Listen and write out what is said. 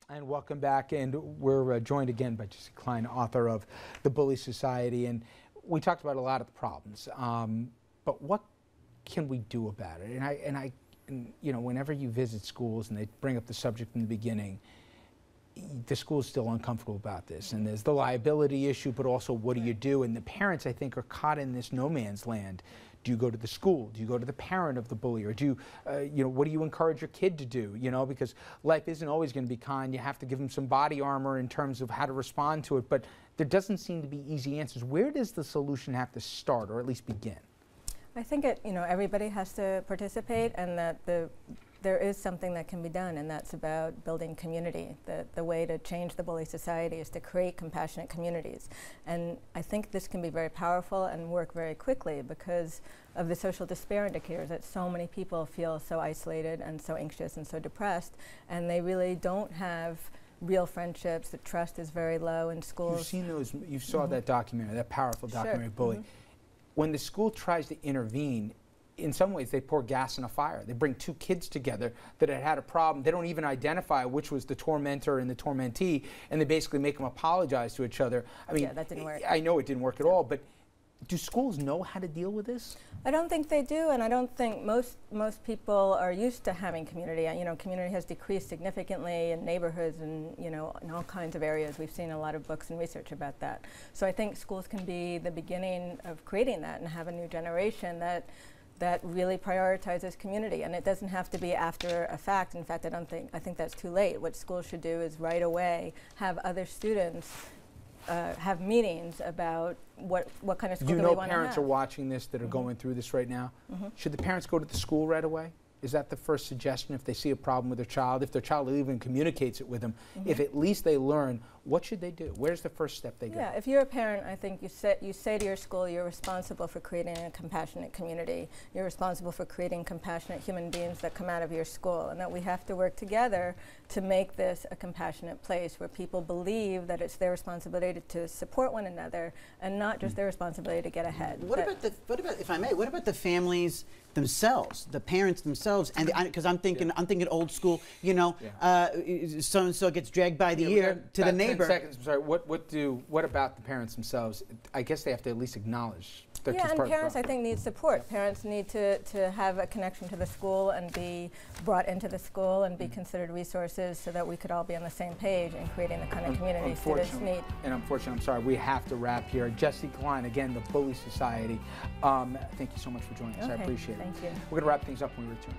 And welcome back, and we're joined again by Jessie Klein, author of The Bully Society, and we talked about a lot of the problems, but what can we do about it? And you know, whenever you visit schools and they bring up the subject in the beginning, the school's still uncomfortable about this, and there's the liability issue, but also what do you do? And the parents, I think, are caught in this no man's land. Do you go to the school? Do you go to the parent of the bully? Or do you, you know, what do you encourage your kid to do? You know, because life isn't always going to be kind. You have to give them some body armor in terms of how to respond to it, but there doesn't seem to be easy answers. Where does the solution have to start, or at least begin? I think you know, everybody has to participate, and that there is something that can be done, and that's about building community. The way to change the bully society is to create compassionate communities. And I think this can be very powerful and work very quickly because of the social despair indicators that so many people feel so isolated and so anxious and so depressed, and they really don't have real friendships. The trust is very low in schools. You've seen those, you saw that documentary, that powerful documentary, Bully. When the school tries to intervene, in some ways they pour gas in a fire. They bring two kids together that had a problem. They don't even identify which was the tormentor and the tormentee, and they basically make them apologize to each other. I mean, yeah, that didn't work. I know it didn't work at all, but do schools know how to deal with this? I don't think they do, and I don't think most people are used to having community. You know, community has decreased significantly in neighborhoods and, you know, in all kinds of areas. We've seen a lot of books and research about that. So I think schools can be the beginning of creating that and have a new generation that really prioritizes community, and it doesn't have to be after a fact. In fact, I think that's too late. What schools should do is right away have other students have meetings about what kind of school do we want to have. You know, parents are watching this that are going through this right now. Should the parents go to the school right away? Is that the first suggestion if they see a problem with their child, if their child even communicates it with them, if at least they learn, what should they do? Where's the first step they go? Yeah, if you're a parent, I think you say to your school, you're responsible for creating a compassionate community. You're responsible for creating compassionate human beings that come out of your school, and that we have to work together to make this a compassionate place where people believe that it's their responsibility to support one another and not just their responsibility to get ahead. What about, if I may, what about the families themselves, the parents themselves? And because I'm thinking old school, you know, so and so gets dragged by the ear to the neighbor. 10 seconds. I'm sorry. What about the parents themselves? I guess they have to at least acknowledge. Yeah, and parents, I think, need support. Parents need to have a connection to the school and be brought into the school and be considered resources so that we could all be on the same page in creating the kind of community students need. And unfortunately, I'm sorry, we have to wrap here. Jessie Klein, again, the Bully Society. Thank you so much for joining us. I appreciate it. Thank you. We're going to wrap things up when we return.